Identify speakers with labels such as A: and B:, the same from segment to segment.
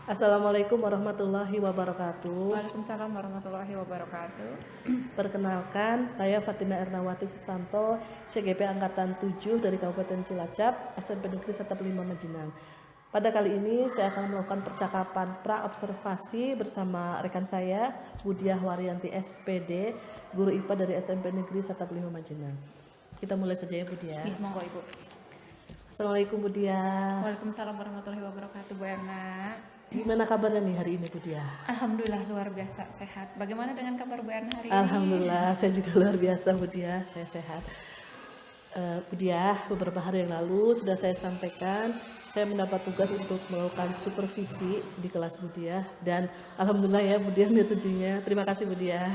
A: Assalamualaikum warahmatullahi wabarakatuh.
B: Waalaikumsalam warahmatullahi wabarakatuh.
A: Perkenalkan, saya Fatina Ernawati Susanto, CGP Angkatan 7 dari Kabupaten Cilacap, SMP Negeri 105 Majinang. Pada kali ini saya akan melakukan percakapan pra-observasi bersama rekan saya, Budiah Waryanti SPD, guru IPA dari SMP Negeri 105 Majinang. Kita mulai saja ya Budiah.
B: Ih, monggo Ibu.
A: Assalamualaikum Budiah.
B: Waalaikumsalam warahmatullahi wabarakatuh, Bu Erna.
A: Gimana kabarnya nih hari ini Budiah?
B: Alhamdulillah luar biasa sehat. Bagaimana dengan kabar Bu Erna hari ini?
A: Alhamdulillah, saya juga luar biasa Budiah, saya sehat. Budiah, beberapa hari yang lalu sudah saya sampaikan, saya mendapat tugas untuk melakukan supervisi di kelas Budiah dan alhamdulillah ya Budiah menyetujuinya. Terima kasih Budiah.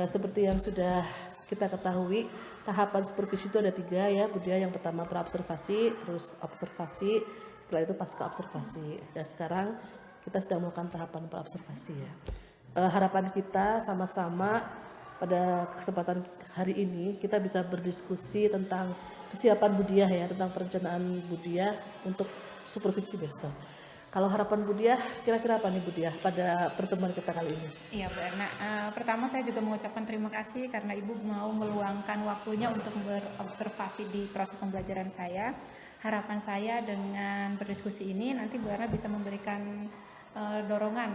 A: Seperti yang sudah kita ketahui, tahapan supervisi itu ada 3 ya Budiah. Yang pertama pra-observasi, terus observasi, setelah itu pasca observasi. Dan sekarang kita sedang melakukan tahapan pra-observasi ya. Harapan kita sama-sama pada kesempatan hari ini kita bisa berdiskusi tentang kesiapan Budiah ya, tentang perencanaan Budiah untuk supervisi besok. Kalau harapan Budiah, kira-kira apa nih Budiah pada pertemuan kita kali ini?
B: Iya Bu Erna, pertama saya juga mengucapkan terima kasih karena Ibu mau meluangkan waktunya untuk berobservasi di proses pembelajaran saya. Harapan saya dengan berdiskusi ini nanti Bu Erna bisa memberikan dorongan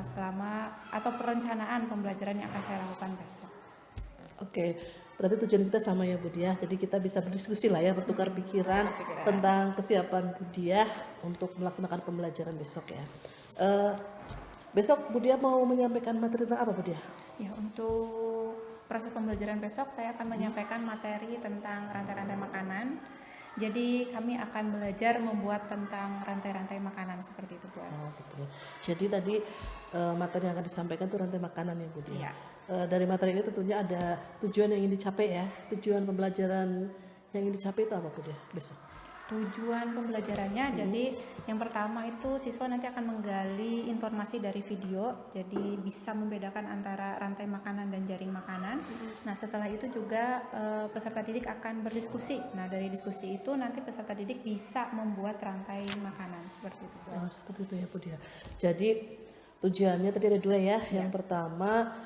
B: selama atau perencanaan pembelajaran yang akan saya lakukan besok.
A: Oke, berarti tujuan kita sama ya Budiah. Jadi kita bisa berdiskusi lah ya, bertukar pikiran tentang kesiapan Budiah untuk melaksanakan pembelajaran besok ya. Besok Budiah mau menyampaikan materi tentang apa Budiah?
B: Ya, untuk proses pembelajaran besok saya akan menyampaikan materi tentang rantai-rantai makanan. Jadi kami akan belajar membuat tentang rantai-rantai makanan seperti itu Bu.
A: Oh, betul. Jadi tadi materi yang akan disampaikan itu rantai makanan ya Budiah.
B: Iya.
A: Dari materi ini tentunya ada tujuan yang ingin dicapai ya. Tujuan pembelajaran yang ingin dicapai itu apa Budiah besok?
B: Tujuan pembelajarannya jadi yang pertama itu siswa nanti akan menggali informasi dari video, jadi bisa membedakan antara rantai makanan dan jaring makanan. Nah setelah itu juga peserta didik akan berdiskusi. Nah dari diskusi itu nanti peserta didik bisa membuat rantai makanan seperti itu.
A: Oh, seperti itu ya Budiah. Jadi tujuannya tadi ada 2 ya. Yang pertama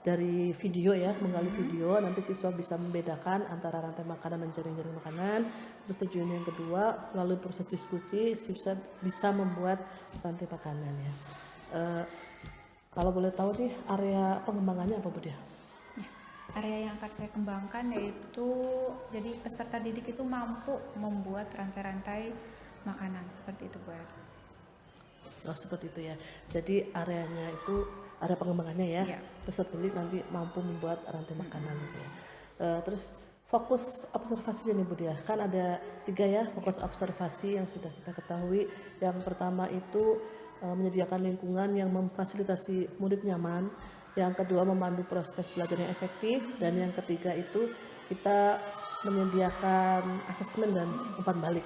A: dari video ya, menggali video, nanti siswa bisa membedakan antara rantai makanan dan jaring-jaring makanan. Terus tujuan yang kedua, melalui proses diskusi siswa bisa membuat rantai makanan ya. Kalau boleh tahu nih area pengembangannya apa Budiah?
B: Ya, area yang akan saya kembangkan yaitu jadi peserta didik itu mampu membuat rantai-rantai makanan seperti itu Bu.
A: Oh seperti itu ya. Jadi areanya itu ada pengembangannya ya.
B: Iya.
A: Peserta didik nanti mampu membuat rantai makanan gitu ya. Terus fokus observasinya nih Budiah, kan ada 3 ya fokus observasi yang sudah kita ketahui. Yang pertama itu menyediakan lingkungan yang memfasilitasi murid nyaman. Yang kedua memandu proses belajar yang efektif. Dan yang ketiga itu kita menyediakan asesmen dan umpan balik.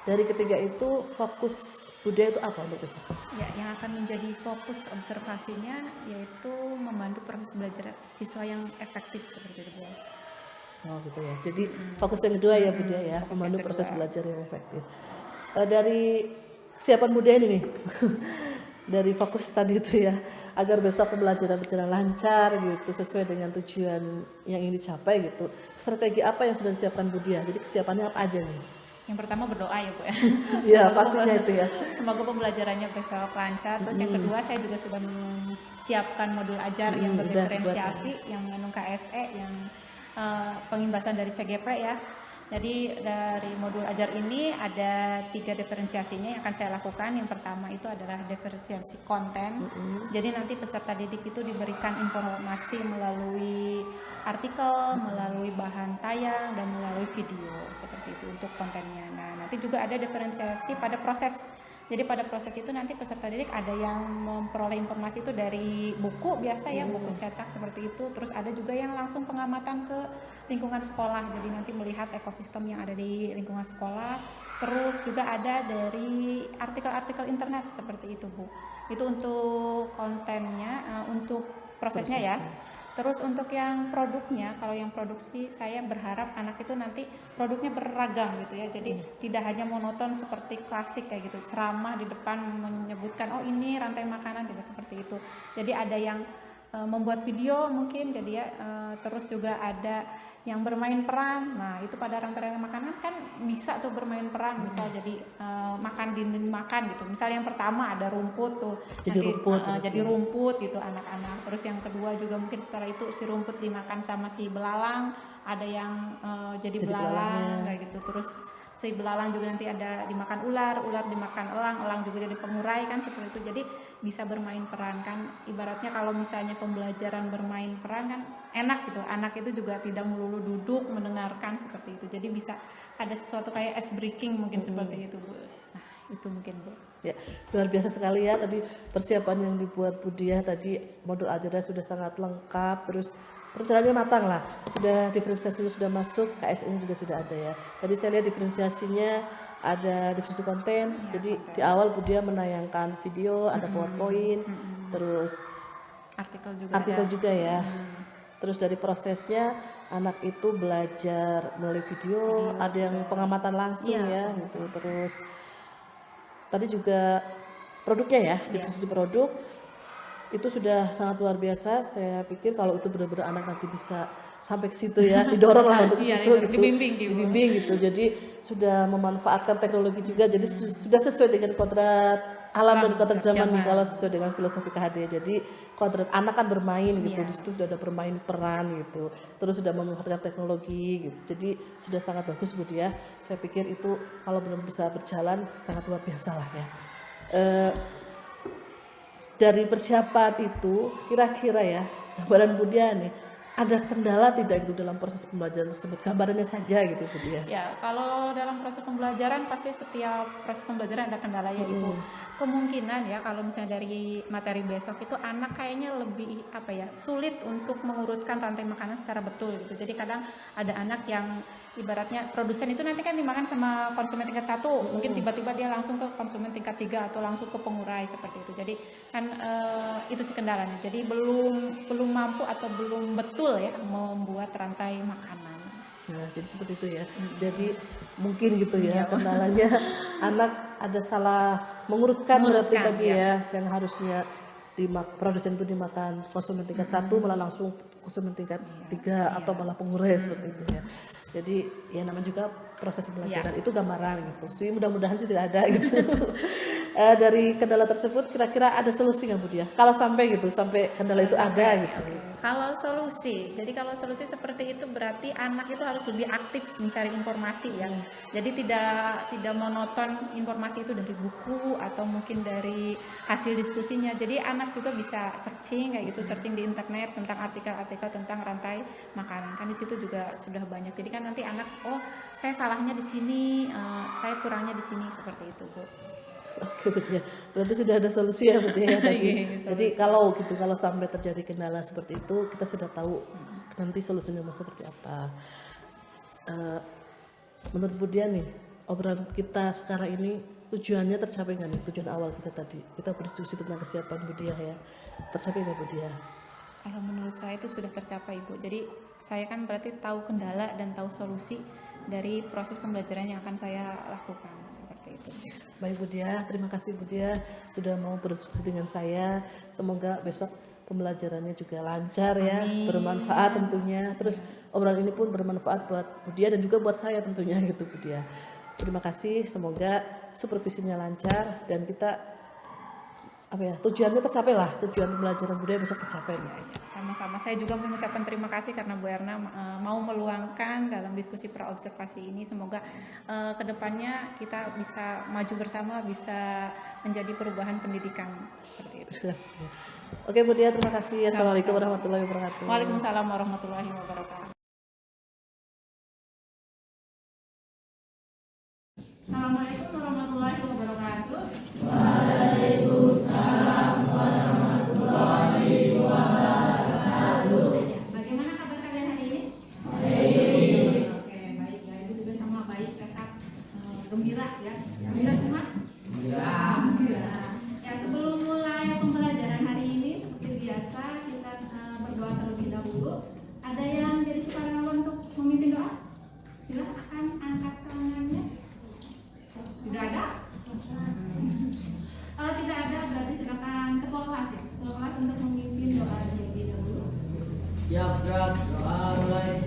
A: Dari ketiga itu fokus Budiah itu apa untuk besok?
B: Ya, yang akan menjadi fokus observasinya yaitu membantu proses belajar siswa yang efektif seperti itu.
A: Oh gitu ya. Jadi fokus yang kedua ya Budiah ya, memandu proses belajar yang efektif. Dari kesiapan Budiah ini nih, dari fokus tadi itu ya, agar besok pembelajaran berjalan lancar gitu, sesuai dengan tujuan yang ingin dicapai gitu. Strategi apa yang sudah disiapkan Budiah? Jadi kesiapannya apa aja nih?
B: Yang pertama berdoa ya Bu ya.
A: Iya pastinya itu ya.
B: Semoga pembelajarannya besok lancar. Terus yang kedua saya juga sudah menyiapkan modul ajar yang berdiferensiasi, yang mengandung KSE, yang pengimbasan dari CGP ya. Jadi dari modul ajar ini ada 3 diferensiasinya yang akan saya lakukan. Yang pertama itu adalah diferensiasi konten. Jadi nanti peserta didik itu diberikan informasi melalui artikel, melalui bahan tayang, dan melalui video seperti itu untuk kontennya. Nah nanti juga ada diferensiasi pada proses. Jadi pada proses itu nanti peserta didik ada yang memperoleh informasi itu dari buku biasa ya, buku cetak seperti itu. Terus ada juga yang langsung pengamatan ke lingkungan sekolah. Jadi nanti melihat ekosistem yang ada di lingkungan sekolah. Terus juga ada dari artikel-artikel internet seperti itu Bu. Itu untuk kontennya, untuk prosesnya ya. Terus untuk yang produknya, kalau yang produksi saya berharap anak itu nanti produknya beragam gitu ya. Jadi tidak hanya monoton seperti klasik kayak gitu, ceramah di depan menyebutkan oh ini rantai makanan, tidak seperti itu. Jadi ada yang membuat video mungkin, jadi ya terus juga ada yang bermain peran. Nah itu pada rantai makanan kan bisa tuh bermain peran, misal jadi makan dimakan gitu. Misal yang pertama ada rumput tuh,
A: Jadi
B: nanti
A: rumput,
B: jadi rumput gitu anak-anak. Terus yang kedua juga mungkin setelah itu si rumput dimakan sama si belalang, ada yang jadi belalang kayak gitu. Terus si belalang juga nanti ada dimakan ular, ular dimakan elang, elang juga jadi pengurai kan seperti itu. Jadi bisa bermain peran kan, ibaratnya kalau misalnya pembelajaran bermain peran kan enak gitu. Anak itu juga tidak melulu duduk mendengarkan seperti itu. Jadi bisa ada sesuatu kayak ice breaking mungkin seperti itu Bu. Nah itu mungkin Bu.
A: Ya, luar biasa sekali ya tadi persiapan yang dibuat Bu Diah tadi, modul ajarnya sudah sangat lengkap, terus perencanaannya matang lah, sudah diferensiasi sudah masuk, KSN juga sudah ada ya. Tadi saya lihat diferensiasinya ada diferensiasi konten, jadi di awal Bu Diah menayangkan video, ada PowerPoint, terus artikel juga ya. Terus dari prosesnya anak itu belajar melalui video, ada yang pengamatan langsung ya gitu. Terus tadi juga produknya ya, divisi produk itu sudah sangat luar biasa. Saya pikir kalau itu benar-benar anak nanti bisa sampai ke situ ya, didorong lah untuk ke situ gitu, dibimbing gitu. Jadi sudah memanfaatkan teknologi juga, jadi sudah sesuai dengan kodrat alam dan kodrat zaman nih, kalau sesuai dengan filosofi KHD. Jadi kodrat anak kan bermain gitu, di situ sudah ada bermain peran gitu, terus sudah memanfaatkan teknologi gitu. Jadi sudah sangat bagus Bu Diah. Saya pikir itu kalau belum bisa berjalan sangat luar biasa lah ya. Dari persiapan itu kira-kira ya, gambaran Bu Diah nih, ada kendala tidak itu dalam proses pembelajaran tersebut? Gambarannya saja gitu Bu Diah.
B: Ya, kalau dalam proses pembelajaran pasti setiap proses pembelajaran ada kendala ya Ibu. Kemungkinan ya kalau misalnya dari materi besok itu anak kayaknya lebih sulit untuk mengurutkan rantai makanan secara betul gitu. Jadi kadang ada anak yang ibaratnya produsen itu nanti kan dimakan sama konsumen tingkat 1, mungkin tiba-tiba dia langsung ke konsumen tingkat 3 atau langsung ke pengurai seperti itu. Jadi kan itu sih kendalanya. Jadi belum mampu atau belum betul ya membuat rantai makanan.
A: Nah, jadi seperti itu ya. Jadi mungkin gitu ya kendalanya anak ada salah mengurutkan berarti tadi ya, yang harusnya produsen itu dimakan konsumen tingkat 1 malah langsung konsumen tingkat 3 atau malah pengurai seperti itu ya. Jadi ya namanya juga proses pembelajaran itu gambaran gitu sih, mudah-mudahan sih tidak ada gitu. Dari kendala tersebut kira-kira ada solusi nggak Bu Diah? Kalau sampai kendala itu ada gitu.
B: Kalau solusi seperti itu berarti anak itu harus lebih aktif mencari informasi ya. Jadi tidak monoton informasi itu dari buku atau mungkin dari hasil diskusinya. Jadi anak juga bisa searching kayak gitu, searching di internet tentang artikel-artikel tentang rantai makanan. Kan di situ juga sudah banyak. Jadi kan nanti anak, oh saya salahnya di sini, saya kurangnya di sini, seperti itu Bu.
A: Oke Bu Diah, berarti sudah ada solusi ya Bu Diah tadi. Jadi kalau sampai terjadi kendala seperti itu, kita sudah tahu nanti solusinya mau seperti apa. Menurut Bu Diah nih, obrolan kita sekarang ini tujuannya tercapai nggak nih? Tujuan awal kita tadi, kita berdiskusi tentang kesiapan Bu Diah ya, tercapai nggak Bu Diah?
B: Kalau menurut saya itu sudah tercapai Bu. Jadi saya kan berarti tahu kendala dan tahu solusi dari proses pembelajaran yang akan saya lakukan, seperti itu.
A: Baik Bu Diah, terima kasih Bu Diah sudah mau berdiskusi dengan saya. Semoga besok pembelajarannya juga lancar ya, bermanfaat tentunya. Terus obrolan ini pun bermanfaat buat Bu Diah dan juga buat saya tentunya gitu Bu Diah. Terima kasih, semoga supervisinya lancar dan kita tujuannya tercapai lah, tujuan pembelajaran budaya besok tercapai gitu.
B: Sama-sama, saya juga mengucapkan terima kasih karena Bu Erna mau meluangkan dalam diskusi praobservasi ini. Semoga kedepannya kita bisa maju bersama, bisa menjadi perubahan pendidikan seperti itu.
A: Oke Bu Diah, terima kasih. Assalamualaikum warahmatullahi wabarakatuh.
B: Waalaikumsalam warahmatullahi wabarakatuh. Assalamualaikum warahmatullahi wabarakatuh. Waalaikumsalam warahmatullahi wabarakatuh. Bagaimana kabar kalian hari ini? Baik. Oke, baik. Ya, Ibu juga sama baik, sehat, gembira ya. Gembira semua? Gembira. Ya, sebelum mulai pembelajaran hari ini seperti biasa kita berdoa terlebih dahulu.
C: Siap, gerak, doa mulai.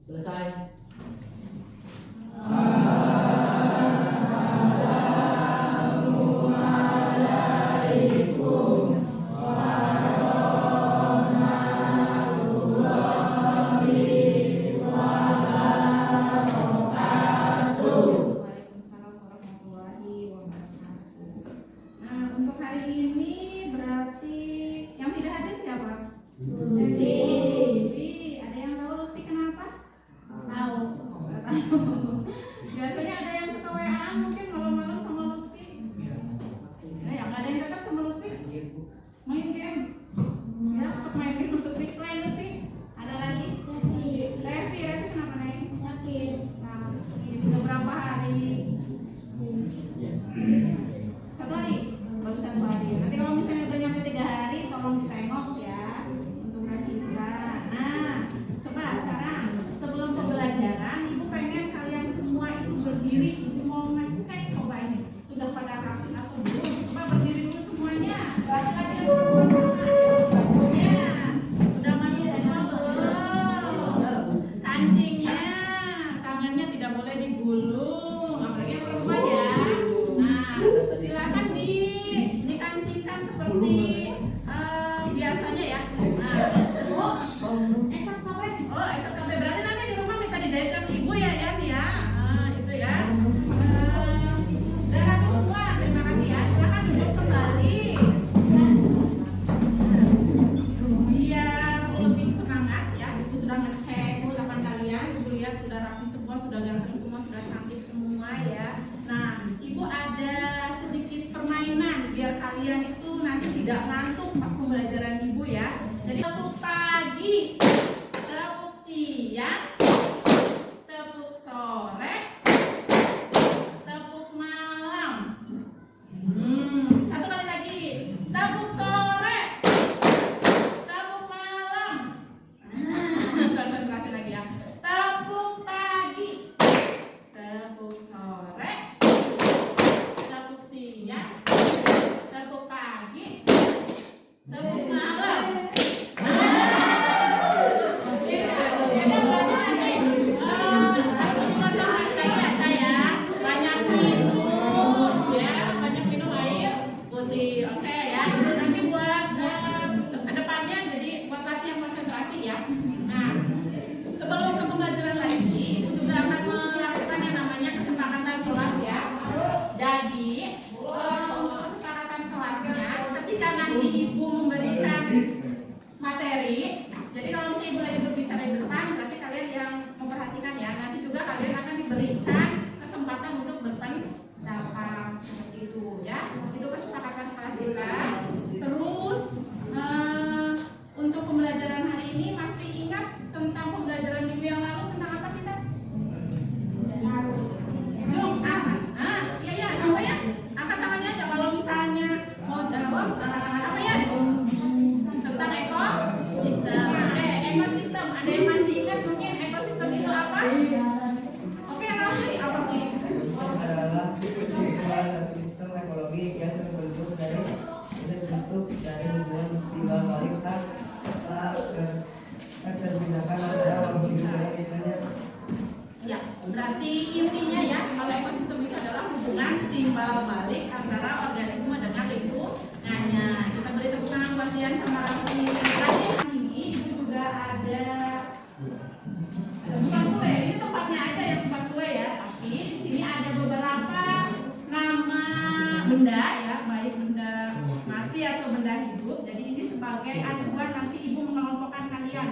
C: Selesai.
B: Waalaikumsalam warahmatullahi wabarakatuh. Nah, untuk hari ini berarti yang tidak hadir siapa? Lutfi. Ada yang tahu Lutfi kenapa? Tahu. Nggak tahu. Biasanya ada yang suka WA-an mungkin malam-malam sama Lutfi. Yang ada yang dekat sama Lutfi? Main game. Ya, sok main game Lutfi. Selain Lutfi, ada lagi? Revi kenapa naik? Sakit. Nah, sakit. Udah berapa hari? Satu hari? Baru satu hari. Nanti kalau misalnya udah nyampe 3 hari, tolong ditengok ya untuk kita. Nah, coba sekarang sebelum pembelajaran, Ibu pengen kalian semua itu berdiri. Ibu mau ngecek coba ini sudah pada rapi atau belum. Coba berdiri dulu semuanya. Laki-laki yang bajunya udah masuk semua belum? Kancingnya, tangannya tidak boleh digulung, apalagi yang perempuan ya. Nah, silakan dikancingkan seperti biasanya ya. Nah, SKP berarti nanti di rumah minta dijahitkan ibu ya Yan ya. Nah, itu ya. Udah rapi semua, terima kasih ya. Silakan duduk kembali. Biar lebih semangat ya. Ibu sudah ngecek ucapan kalian. Ibu lihat sudah rapi semua, sudah ganteng semua, sudah cantik semua ya. Nah, Ibu ada sedikit permainan biar kalian itu nanti tidak ngantuk pas pembelajaran Ibu ya. Jadi tepuk pagi, tepuk siang, tepuk sore, tepuk malam. Satu kali lagi. Tepuk sore, tepuk malam. Konsentrasi lagi ya. Tepuk pagi, tepuk sore, tepuk siang, tepuk pagi, tepuk malam. Banyak minum air putih, oke ya. Itu nanti buat kedepannya jadi buat latihan konsentrasi ya. Nah, sebelum ke pembelajaran lagi, Ibu juga akan melakukan yang namanya kesepakatan kelas ya. Jadi untuk kesepakatan kelasnya, ketika nanti Ibu memberikan materi, jadi kalau misalnya Ibu lagi berbicara di depan, berarti kalian yang memperhatikan ya. Nanti juga kalian akan diberikan kesempatan untuk berpendapat seperti itu ya. Itu kesepakatan kelas kita. Terus untuk pembelajaran hari ini masih ingat tentang pembelajaran minggu yang lalu tentang apa kita? Jumat. Iya apa ya? Angkat tangannya aja kalau misalnya mau jawab. Angkat tangan apa ya? Tentang ekosistem. Ekosistem. Ada yang masih ingat mungkin ekosistem itu apa? Oke, Raffi, apa Fi?
D: Adalah sistem ekologi yang terbentuk dari hubungan timbal balik tak terpisahkan antara organisme dan
B: Ya, berarti intinya ya kalau ekosistem itu adalah hubungan timbal balik antara organisme dengan lingkungannya. Kita beri tepuk tangan buat Dian sama Raffi. Ini juga ada bukan kue, ini tempatnya aja yang tempat kue ya. Tapi di sini ada beberapa nama benda ya, baik benda mati atau benda hidup. Jadi ini sebagai acuan nanti Ibu mengelompokkan kalian.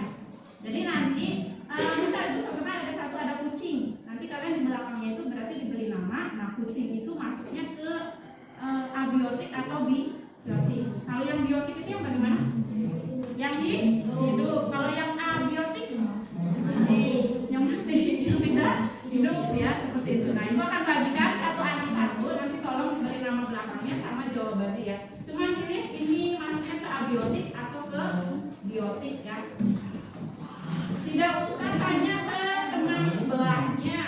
B: Jadi nanti misalnya Ibu contohkan ada satu ada kucing. Nanti kalian di belakangnya itu berarti diberi nama. Nah, kucing itu masuknya ke abiotik atau biotik. Kalau yang biotik itu yang bagaimana? Yang hidup. Kalau yang abiotik yang mati, yang tidak hidup ya, seperti itu. Nah, Ibu akan bagikan satu anak satu. Nanti tolong diberi nama belakangnya sama jawabannya ya. Cuma pilih ini masuknya ke abiotik atau ke biotik ya. Tidak usah tanya ke teman sebelahnya.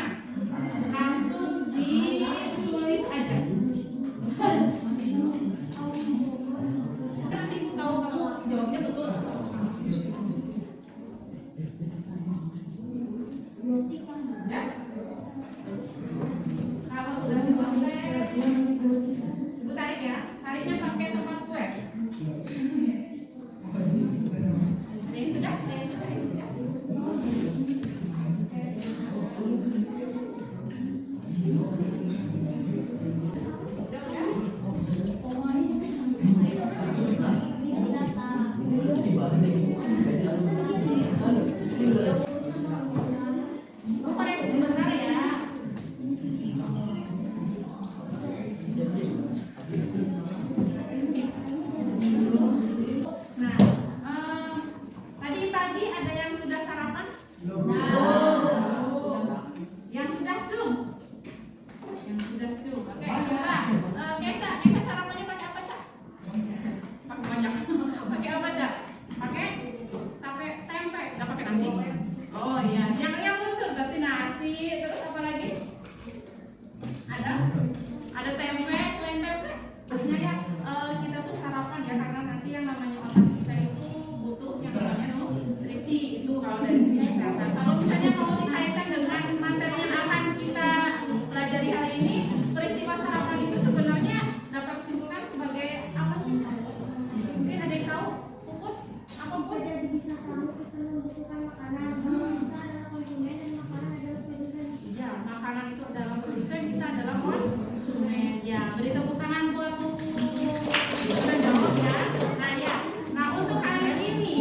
B: beri tepuk tangan buat Bu penjawab ya. Nah ya, nah untuk hari ini,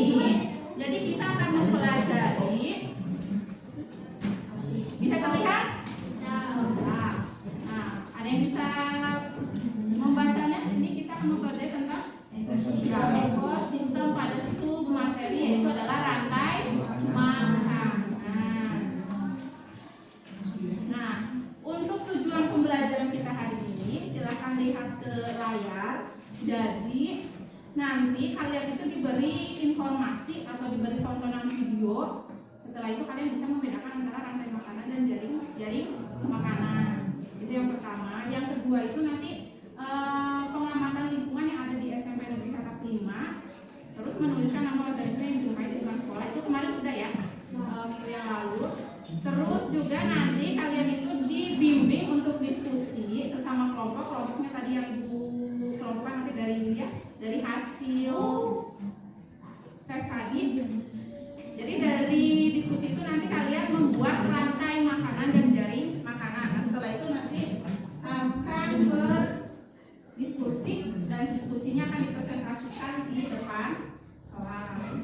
B: jadi kita akan mempelajari. Bisa terlihat? Nah, ada yang bisa membacanya? Ini kita akan mempelajari tentang ekosistem pada submateri, yaitu adalah rantai makanan. Nah, untuk tujuan pembelajaran kita hari ini, silakan lihat ke layar. Jadi nanti kalian itu diberi informasi atau diberi tontonan video. Setelah itu kalian bisa membedakan antara rantai makanan dan jaring makanan. Itu yang pertama. Yang kedua itu nanti pengamatan lingkungan yang ada di SMP Negeri Satak 5. Terus menuliskan nama organisme yang dijumpai di lingkungan sekolah. Itu kemarin sudah ya, minggu yang lalu. Terus juga nanti kalian itu dibimbing untuk diskusi sesama kelompok. Kelompoknya tadi yang ibu kelompokkan nanti dari hasil tes tadi. Jadi dari diskusi itu nanti kalian membuat rantai makanan dan jaring makanan. Nah, setelah itu nanti akan berdiskusi dan diskusinya akan dipresentasikan di depan kelas.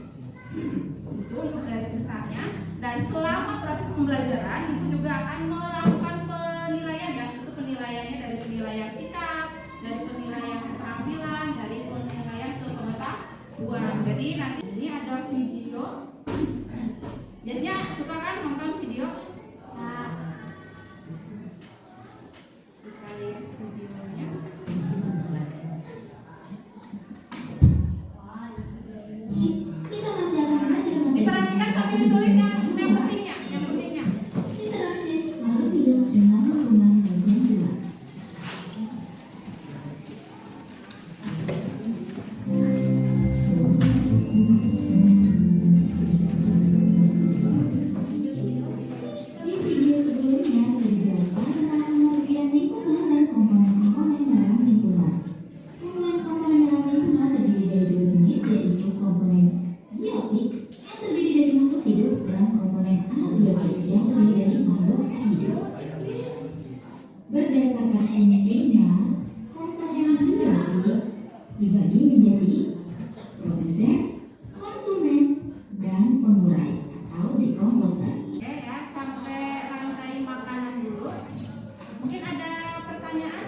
B: Itu untuk garis besarnya. Dan selama proses pembelajaran ibu juga akan melakukan penilaian ya. Itu penilaiannya dari penilaian sikap, dari penilaian keterampilan, dari penilaian kepengetahuan. Jadi nanti ini ada video. Jadinya suka kan nonton video? Nah, kita lihat videonya.
E: Kita masih akan belajar materi
B: Diperhatikan sambil ditulis yang pentingnya,
E: interaksi makhluk hidup dengan lingkungan bagian 2. Di video sebelumnya sudah dijelaskan tentang pengertian lingkungan dan komponen-komponen dalam lingkungan. Komponen-komponen dalam lingkungan terdiri dari 2 jenis, yaitu komponen biotik yang terdiri dari makhluk hidup dan komponen abiotik yang terdiri dari makhluk tak hidup. Berdasarkan enzimnya, komponen biotik dibagi menjadi produsen, konsumen, dan pengurai atau dekomposer.
B: Oke ya, sampai rantai makanan dulu. Mungkin ada pertanyaan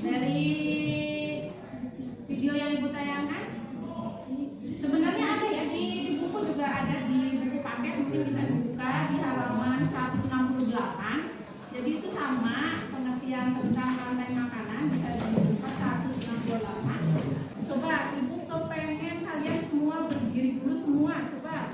B: dari video yang ibu tayangkan? Sebenarnya ada ya, di buku juga ada, di buku paket mungkin bisa dibuka di halaman 168. Jadi itu sama pengertian tentang rantai makanan, bisa dibuka 168. Coba ibu kepengen kalian semua berdiri dulu semua, coba.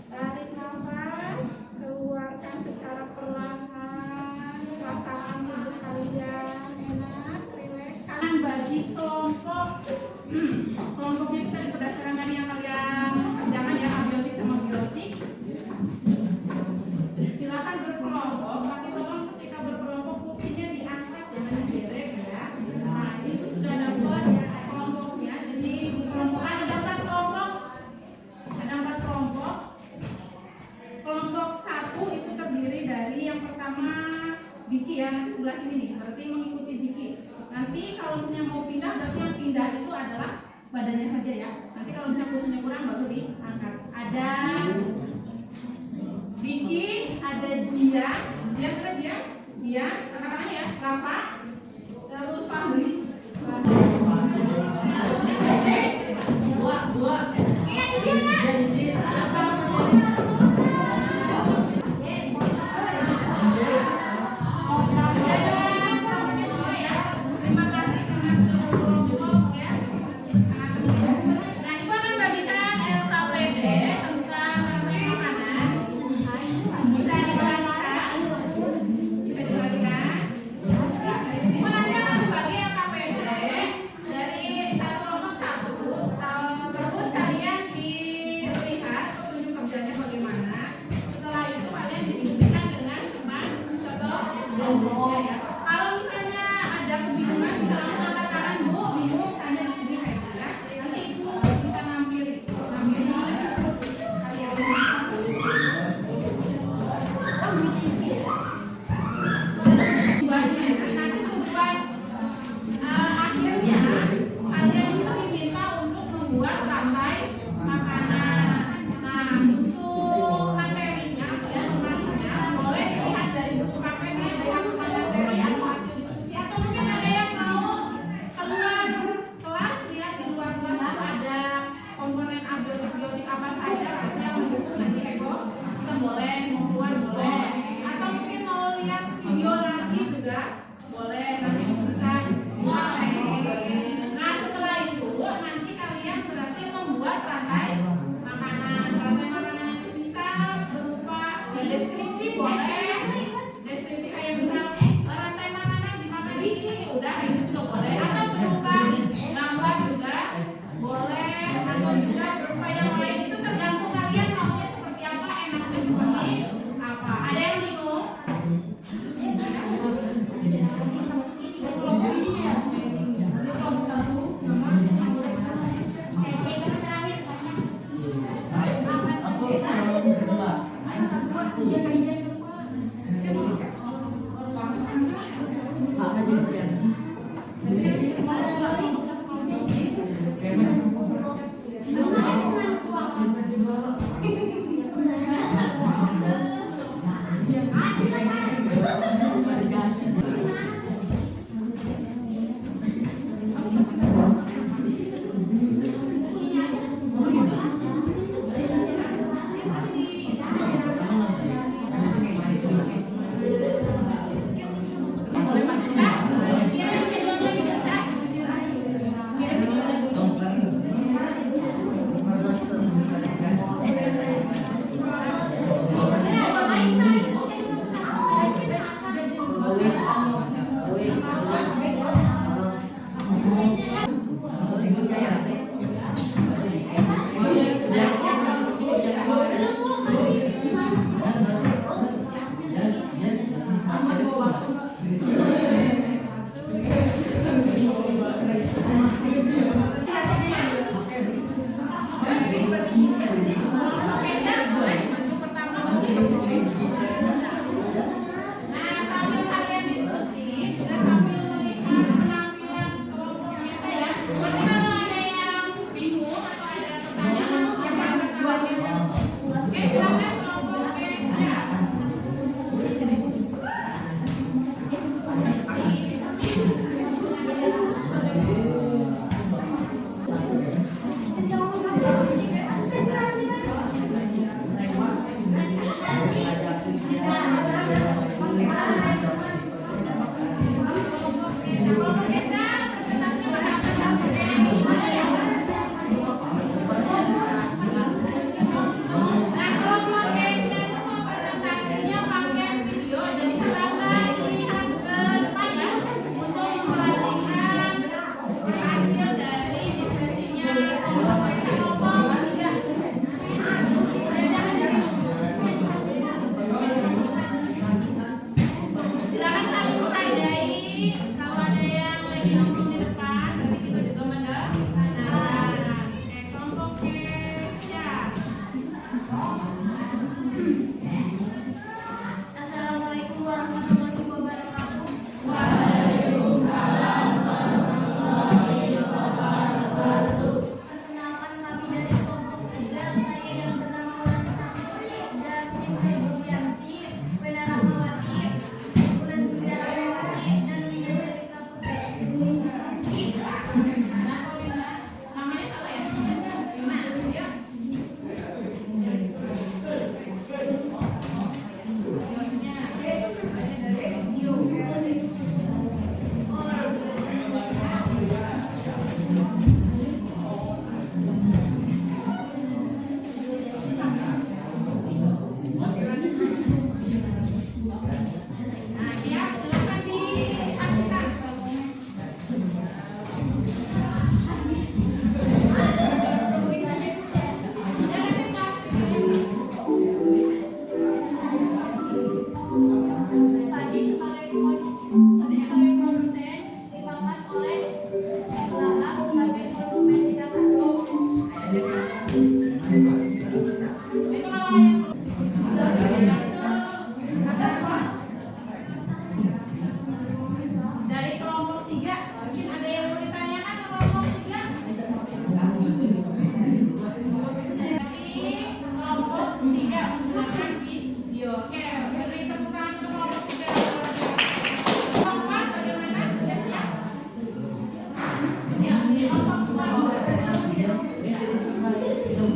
B: Tarik nafas, keluarkan secara perlahan, rasakan tubuh kalian enak, rileks. Kalian bagi kelompok. Kelompoknya kita berdasarkan tadi yang kalian kerjakan ya, abiotik sama biotik. Silakan berkelompok, tapi tolong ketika berkelompok kursinya diangkat, jangan digerek ya. Nah, itu sudah dapat ya kelompoknya. Jadi kelompoknya ada 4 kelompok. Ada 4 kelompok. Kelompok 1 itu terdiri dari yang pertama Diki ya, nanti sebelah sini nih, berarti mengikuti Diki. Nanti kalau misalnya mau pindah, berarti yang pindah itu adalah badannya saja ya. Nanti kalau misalnya kursinya kurang baru diangkat. Ada Diki, ada Jian, angkat tangannya ya, Rafa, terus Fahri, dua, iya itu dia. Terima kasih karena sudah berkelompok ya. Sangat penting. Nah, ibu akan bagikan LKPD tentang rantai makanan. Bisa diperhatikan. Ibu nanti akan dibagi LKPD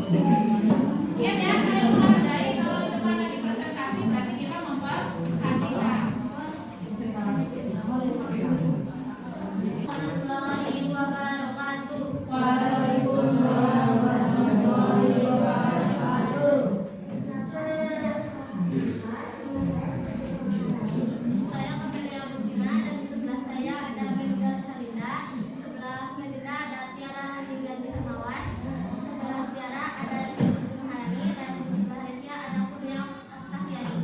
B: Iya ya, saya menghargai kalau di depan lagi presentasi berarti kita memperhatikan.
E: Warahmatullahi wabarakatuh.
B: Waalaikumsalam warahmatullahi wabarakatuh.
E: Saya Kamelia Butina dan di sebelah saya ada Melida Salinda. Di sebelah Melida ada Tiara Haninggan Hermawan. Di sebelah Tiara ada Syekh Harani dan di sebelah Resya ada Kurnia Tafiani.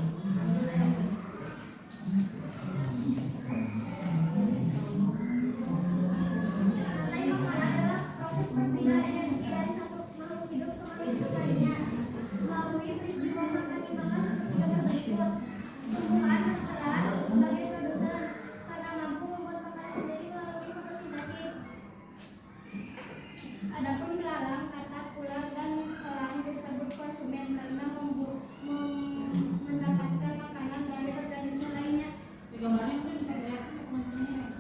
E: Adapun melarang kata pula dan lain disebut konsumen karena mendapatkan makanan dari organisme lainnya.
B: Di gambarnya mungkin bisa dilihat teman-teman.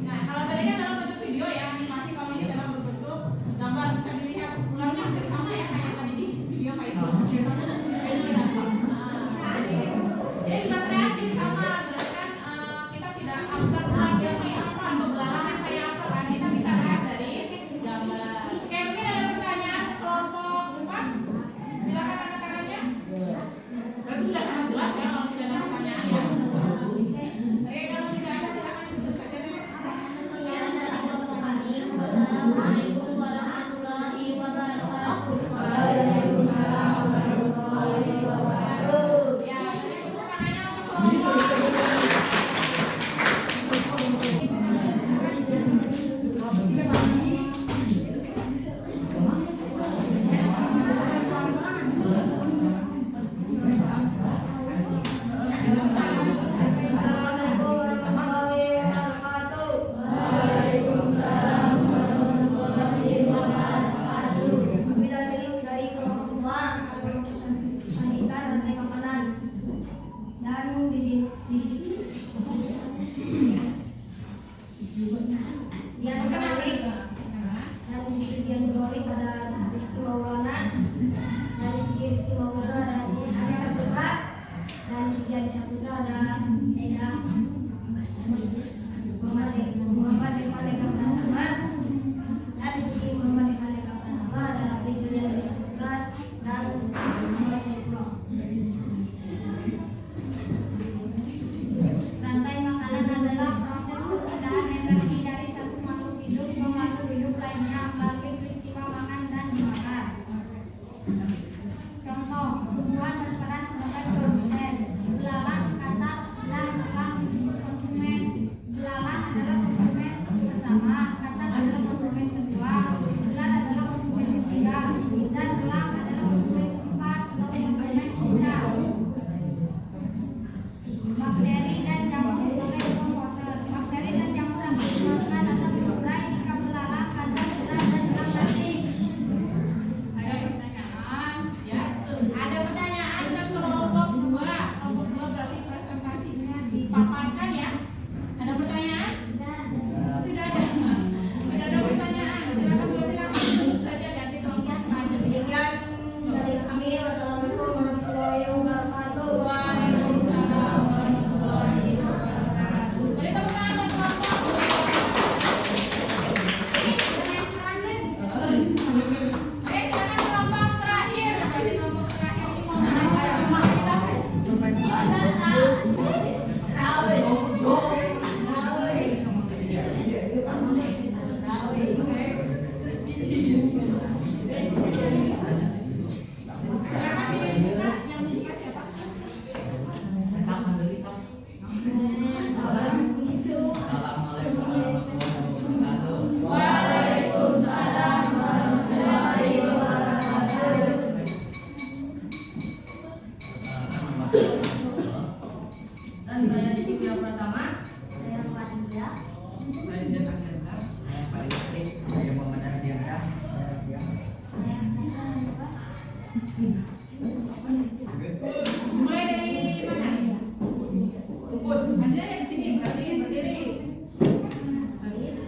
B: Nah, kalau tadi kan dalam bentuk video ya, animasi, kalau ini dalam berbentuk gambar bisa dilihat ularnya hampir sama ya kayak tadi di video kayak itu. Jadi bisa kreatif sama, berarti kan kita tidak abstrak ularnya kayak apa atau belalangnya kayak apa kan, kita bisa lihat dari gambar. Oke, mungkin ada pertanyaan ke kelompok 4? Silakan angkat tangannya. Berarti sudah sangat jelas ya kalau tidak ada pertanyaan ya. Oke, kalau tidak ada silakan tutup saja deh.
E: Sekian dari kelompok kami. Wassalamualaikum warahmatullahi wabarakatuh.
B: Waalaikumsalam warahmatullahi wabarakatuh. Ya, tepuk tangannya untuk kelompok.
E: Dari kelompok 2 Masita dan Teh Makanan. Dan di sisi Dian Nurholik dan di sisi Dian Nurholik ada Rizky Maulana. Dari sisi Rizky Maulana ada Adi Saputra. Dan di sisi Adi Saputra ada Eda Muhammad Devane Kaptanama. Dan di sisi Muhammad Devane Kaptanama ada Abdi Julian Adi Saputra dan Muhammad Saifullah. Rantai makanan adalah proses perpindahan energi dari satu makhluk hidup ke makhluk hidup lainnya melalui peristiwa makan dan dimakan. Contoh, tumbuhan berperan sebagai produsen. Belalang, katak, dan elang disebut konsumen. Belalang adalah konsumen bersama, katak adalah konsumen kedua, ular adalah konsumen ketiga, dan elang adalah konsumen keempat atau konsumen sisa. Bakteri dan jamur sebagai komposer. Bakteri dan jamur akan dikeluarkan atau diurai jika belalang, katak, ular, dan elang mati.
B: Ada pertanyaan? Ya. Ada pertanyaan ke kelompok 2. Kelompok 2 berarti presentasinya dipaparkan ya. Ada pertanyaan? Tidak ada. Tidak ada pertanyaan. Silakan berarti langsung tutup saja ganti kelompok selanjutnya.
E: Demikian dari kami. Wassalamualaikum warahmatullahi wabarakatuh.
B: Waalaikumsalam warahmatullahi wabarakatuh. Beri tepuk tangan buat kelompok. Oke, silakan kelompok terakhir. Jadi kelompok terakhir ini mau silakan dibuka. Yang suka siapa?
C: Assalamualaikum warahmatullahi wabarakatuh.
B: Waalaikumsalam warahmatullahi wabarakatuh.
F: Dan saya di video pertama,
E: Saya Fadila.
F: saya Jaka Kensa.
D: Saya paling penting, saya Muhammad Ardiansyah. Saya Ardian.
E: Saya Fadila.
B: Mulai dari mana? Rumput. Ada yang di sini berarti berdiri.
E: Aris.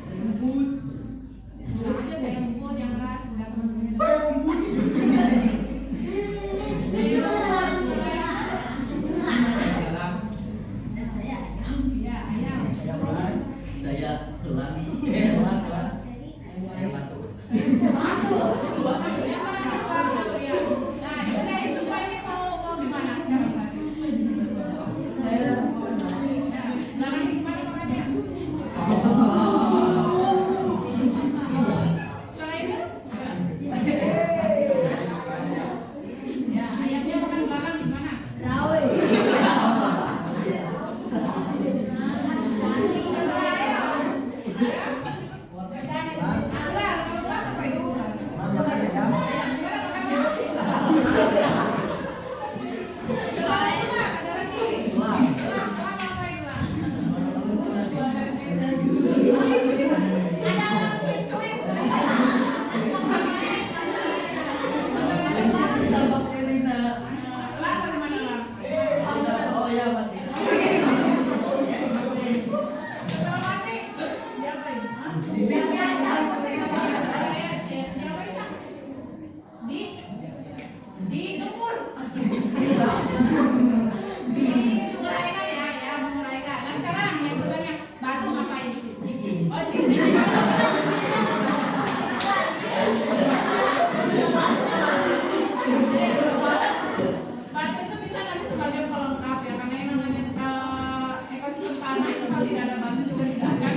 F: kalau tidak ada bantu juga tidak akan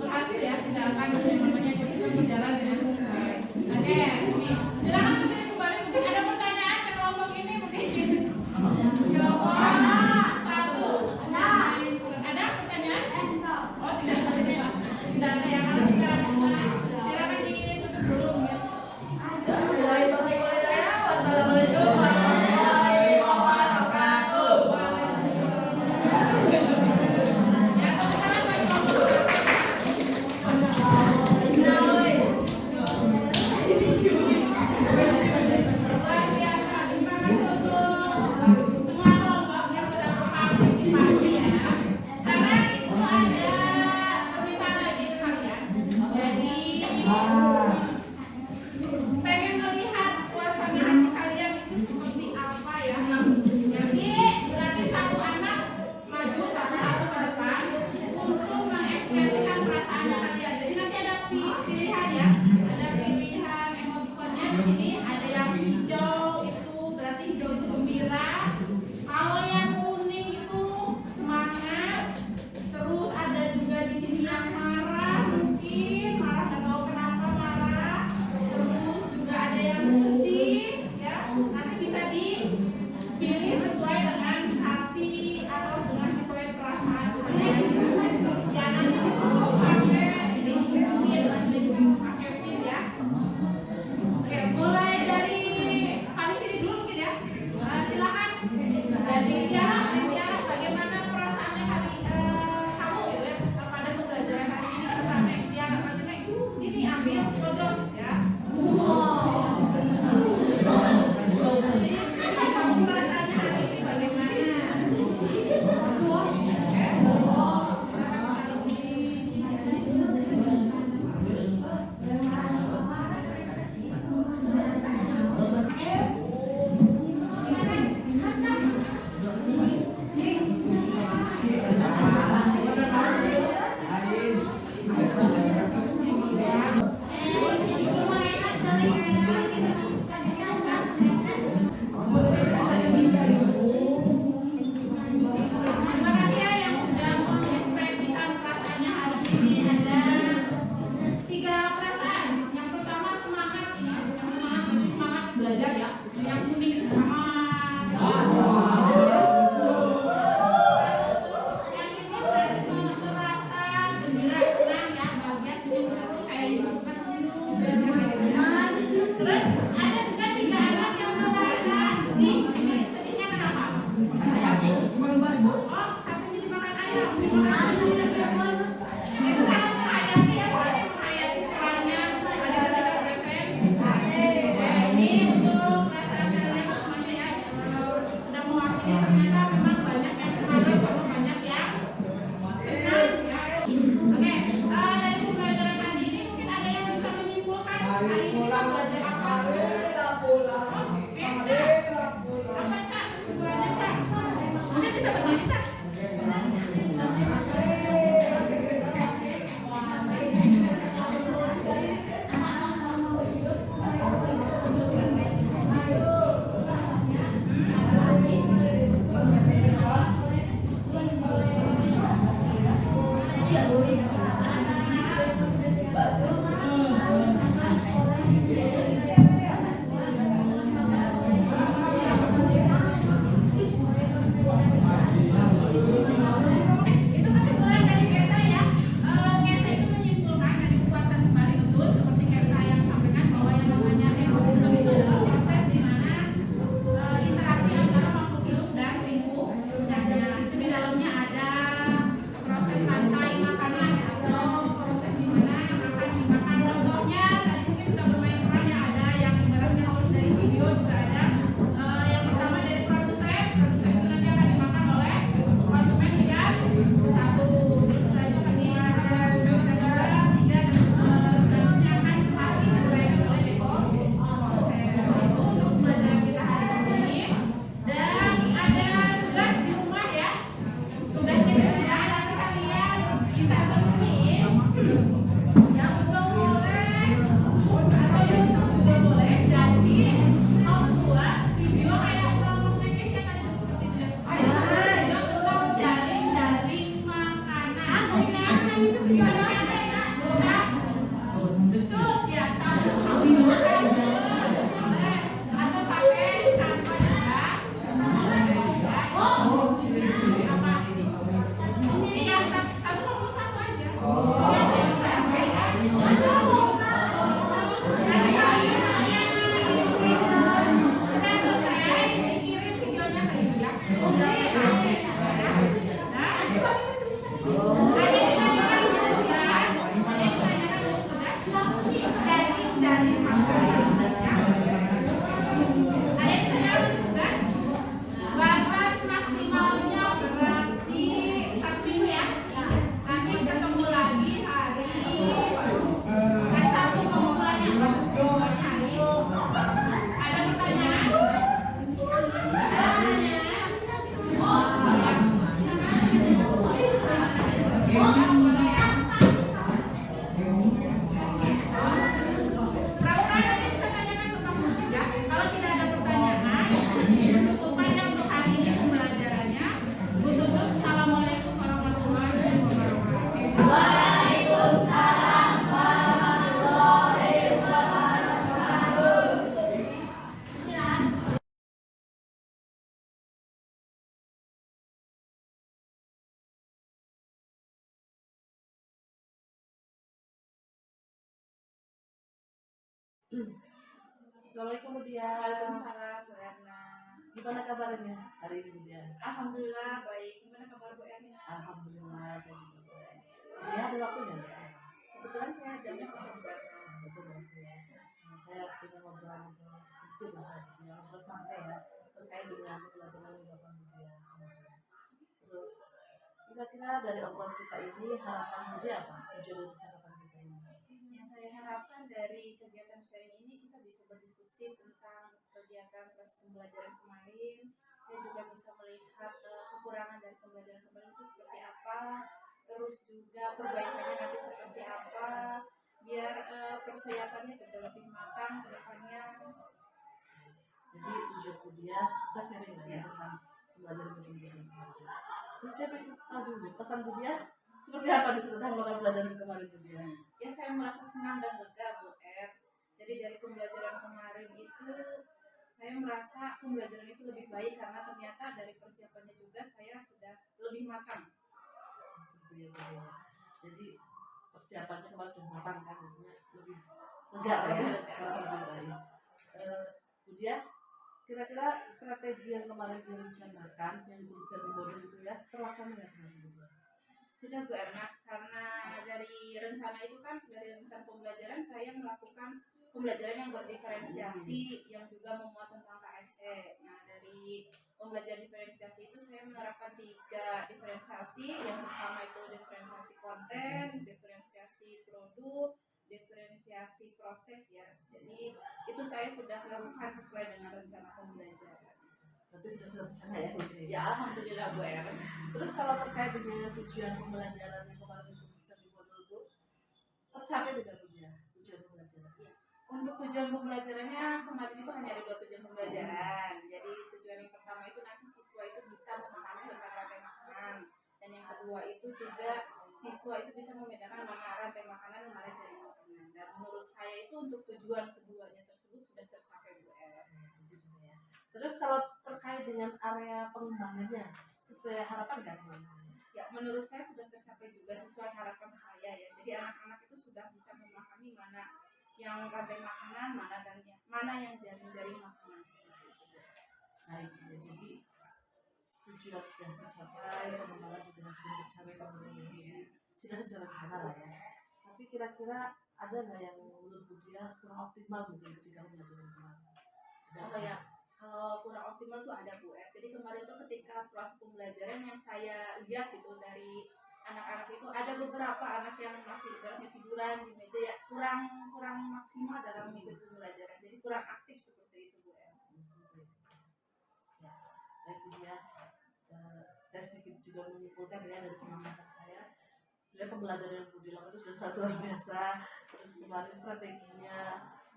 F: berhasil ya, tidak akan yang namanya ekosistem berjalan dengan sesuai. Oke, ini silakan menjadi kembali. Mungkin ada pertanyaan ke kelompok ini mungkin kelompok satu. Ada pertanyaan? Oh tidak ada yang harus silakan ditutup dulu mungkin. Wassalamualaikum warahmatullahi wabarakatuh. Ya, pengen melihat suasana hati kalian itu seperti apa ya. Nanti berarti satu anak maju satu-satu ke depan untuk mengekspresikan perasaannya kalian. Jadi nanti ada pilihan ya, ada pilihan emotikonnya di sini. Ada yang hijau itu berarti hijau itu gembira. Kalau yang kuning itu semangat. Terus ada juga di sini yang marah, mungkin marah nggak tahu kenapa marah. Terus juga ada yang sedih, ya. Nanti bisa dipilih sesuai dengan hati atau dengan sesuai perasaan kalian. Ya nanti ditusuk pakai ini pakai pin ya. Oke, mulai dari paling sini dulu mungkin ya. Silakan. Jadi ya, bagaimana perasaannya kamu gitu ya pada pembelajaran hari ini kita next ya nanti sini ambil pojok ya. Jadi kamu perasaannya hari ini bagaimana? Terima kasih ya yang sudah mengekspresikan perasaannya hari ini. Ada 3 perasaan. Yang pertama semangat, yang semangat berarti semangat belajar ya. Yang kuning itu semangat. Yang ini berarti merasa gembira, senang ya, bahagia, senyum terus kayak gitu. Bukan senyum, terus ada juga 3 anak yang merasa sedih. Sedihnya kenapa? Oh, tapi jadi makan ayam. Itu sangat menghayati ya, berarti menghayati perannya ada ketika present. Ini untuk perasaan kalian semuanya ya. Sudah mewakili ternyata memang banyak yang semangat sama banyak yang senang ya. Oke, dari pembelajaran hari ini mungkin ada yang bisa menyimpulkan hari ini kita belajar apa? Apa Cak? Kesimpulannya Cak? Mungkin bisa berdiri Cak? itu videonya apa ya? Cut ya, atau pakai tanpa juga. Iya, satu ngomong satu aja. Udah selesai, dikirim videonya ke Yulia. Batas maksimalnya berarti 1 minggu ya. Nanti ketemu lagi hari kan Sabtu pengumpulannya hari. Ada pertanyaan? Kalau ada yang bisa tanyakan ke Pak Muji ya. Kalau tidak ada pertanyaan, cukupkan ya untuk hari ini pembelajarannya. Tutup. Assalamualaikum warahmatullahi wabarakatuh.
A: Assalamualaikum Bu Dia.
B: Waalaikumsalam, Bu Erna.
A: Gimana kabarnya hari ini Bu Dia?
B: Alhamdulillah baik. Gimana kabar Bu Erna?
A: Alhamdulillah saya juga baik. Dia ada waktunya di sini.
B: Kebetulan saya jamnya kosong Bu Erna.
A: Betul betul ya. Nah, saya ingin ngobrol sedikit lah saya punya ngobrol santai ya terkait dengan pelajaran yang Bapak Bu Dia. Terus kira-kira dari obrolan kita ini harapan Bu Dia apa? Tujuan percakapan kita ini.
B: Yang saya harapkan dari kegiatan sharing ini kita bisa berdiskusi tentang kegiatan proses pembelajaran kemarin. Saya juga bisa melihat kekurangan dari pembelajaran kemarin itu seperti apa, terus juga perbaikannya nanti seperti apa, biar persiapannya juga lebih matang ke depannya.
A: Jadi tujuan Bu Dia kita sharing lah ya tentang pembelajaran kemarin. Terus saya pengen tahu dulu pesan Bu Dia seperti apa di tentang melakukan pelajaran kemarin Bu Dia.
B: Ya saya merasa senang dan lega Bu Er. Jadi dari pembelajaran kemarin itu saya merasa pembelajaran itu lebih baik karena ternyata dari persiapannya juga saya sudah lebih matang.
A: Seperti itu ya. Jadi persiapannya kemarin sudah matang kan, jadinya lebih lega lah ya, merasa lebih baik. Bu Dia, kira-kira strategi yang kemarin direncanakan yang dituliskan di modul itu ya terlaksana nggak kemarin Bu Dia?
B: Sudah Bu Erna, karena dari rencana itu kan, dari rencana pembelajaran saya melakukan pembelajaran yang berdiferensiasi yang juga memuat tentang KSE. Nah dari pembelajaran diferensiasi itu saya menerapkan 3 diferensiasi. Yang pertama itu diferensiasi konten, diferensiasi produk, diferensiasi proses ya. Jadi itu saya sudah lakukan sesuai dengan rencana pembelajaran.
A: Berarti sudah rencana ya Bu Dia?
B: Ya alhamdulillah Bu Erna.
A: Terus kalau terkait dengan tujuan pembelajaran yang kemarin dituliskan di modul itu tercapai tidak Bu Dia tujuan pembelajaran?
B: Ya. Untuk tujuan pembelajarannya kemarin itu hanya ada 2 tujuan pembelajaran. Jadi tujuan yang pertama itu nanti siswa itu bisa memahami tentang rantai makanan, dan yang kedua itu juga siswa itu bisa membedakan mana rantai makanan dan mana jaring makanan. Dan menurut saya itu untuk tujuan keduanya tersebut sudah tercapai Bu Er.
A: Terus kalau terkait dengan area pengembangannya sesuai harapan kan?
B: Ya, menurut saya sudah tercapai juga sesuai harapan saya ya. Jadi anak-anak itu sudah bisa memahami mana yang rantai makanan, mana yang jaring-jaring makanan.
A: Baik, ya, jadi tujuan sudah tercapai, pengembangan juga sudah tercapai kemudian sudah sesuai rencana lah ya. Tapi kira-kira ada nggak yang menurut Bu Dia kurang optimal mungkin ketika pembelajaran kemarin?
B: Apa ya? Kalau kurang optimal tuh ada Bu Er. Jadi kemarin tuh ketika proses pembelajaran yang saya lihat gitu dari anak-anak itu ada beberapa anak yang masih ibaratnya tiduran di meja ya, kurang maksimal dalam mengikuti pembelajaran. Jadi kurang aktif seperti itu Bu Er.
A: Ya, baik Bu Dia. Saya sedikit juga menyimpulkan ya dari pengamatan saya. Sebenarnya pembelajaran yang Bu Dia lakukan itu sudah sangat luar biasa. Terus kemarin strateginya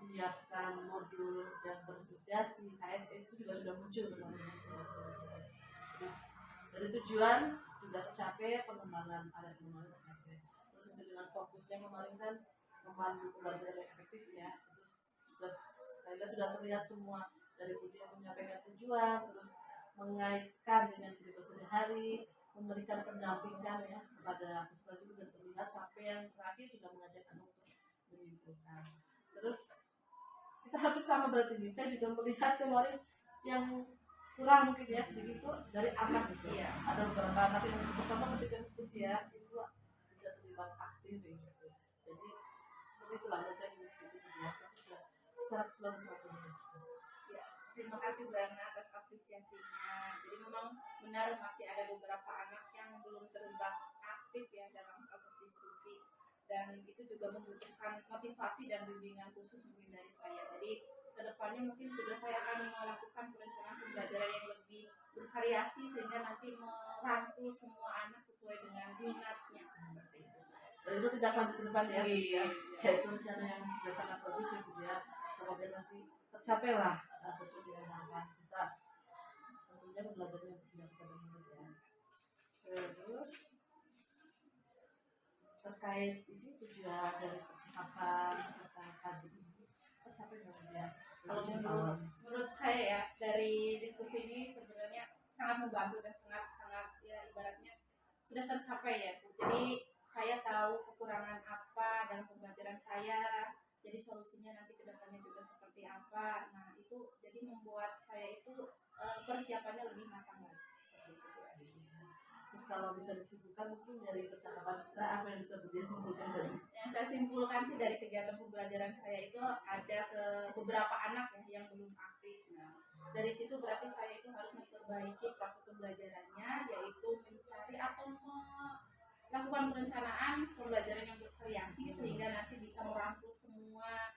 A: menyiapkan modul yang berdifferensiasi KSE itu juga sudah muncul kemarin. Terus dari tujuan juga tercapai, pengembangan area pengembangan tercapai. Terus sesuai dengan fokusnya kemarin kan memandu pembelajaran yang efektif ya. Terus juga saya lihat sudah terlihat semua dari Budi yang menyampaikan tujuan, terus mengaitkan dengan kehidupan sehari-hari, memberikan pendampingan ya kepada peserta juga dan terlihat sampai yang terakhir sudah mengajak anak untuk menyimpulkan. Terus kita hampir sama berarti nih. Saya juga melihat kemarin yang kurang mungkin ya sedikit itu dari anak gitu ya. Ada beberapa anak yang pertama ketika diskusi ya itu tidak terlibat aktif gitu. Jadi seperti itulah yang saya ingin sedikit ya. Tapi juga secara keseluruhan satu
F: Ya, terima kasih Bu Erna atas apresiasinya. Jadi memang benar masih ada beberapa anak yang belum terlibat aktif ya dalam proses diskusi, dan itu juga membutuhkan motivasi dan bimbingan khusus mungkin dari saya. Jadi kedepannya mungkin juga saya akan melakukan perencanaan pembelajaran yang lebih bervariasi sehingga nanti merangkul semua anak sesuai dengan minatnya seperti itu.
A: dan itu tidak akan ditentukan ya. Iya. Itu rencana yang sudah sangat bagus ya Bu ya. Semoga nanti tercapai lah sesuai dengan harapan kita. Tentunya pembelajaran yang berguna kepada murid ya. Terus terkait ini tujuan dari percakapan kita tadi ini tercapai nggak ya?
F: Kalau menurut saya ya dari diskusi ini sebenarnya sangat membantu dan sangat ya ibaratnya sudah tercapai ya Bu. Jadi saya tahu kekurangan apa dalam pembelajaran saya, jadi solusinya nanti ke depannya juga seperti apa. Nah itu jadi membuat saya itu persiapannya lebih matang lagi seperti itu Bu.
A: Terus kalau bisa disimpulkan mungkin dari percakapan kita apa yang bisa Budia simpulkan dari
F: Yang saya simpulkan sih dari kegiatan pembelajaran saya itu ada ke beberapa anak ya yang belum aktif. Nah, dari situ berarti saya itu harus memperbaiki proses pembelajarannya, yaitu mencari atau melakukan perencanaan pembelajaran yang bervariasi sehingga nanti bisa merangkul semua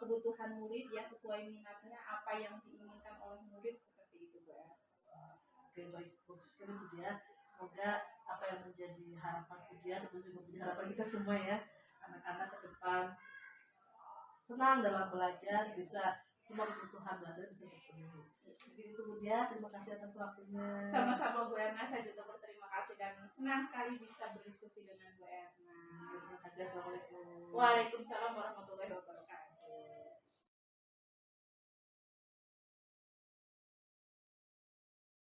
F: kebutuhan murid ya sesuai minatnya apa yang diinginkan oleh murid seperti itu Bu.
A: Oke, baik, bagus sekali Budia. Semoga apa yang menjadi harapan Budia tentu juga menjadi harapan kita semua ya. Anak-anak ke depan senang dalam belajar, bisa semua kebutuhan belajar bisa terpenuhi. Jadi itu Budia, terima kasih atas waktunya.
F: Sama-sama Bu Erna, saya juga berterima kasih dan senang sekali bisa berdiskusi dengan Bu Erna.
A: Terima kasih, assalamualaikum.
F: Waalaikumsalam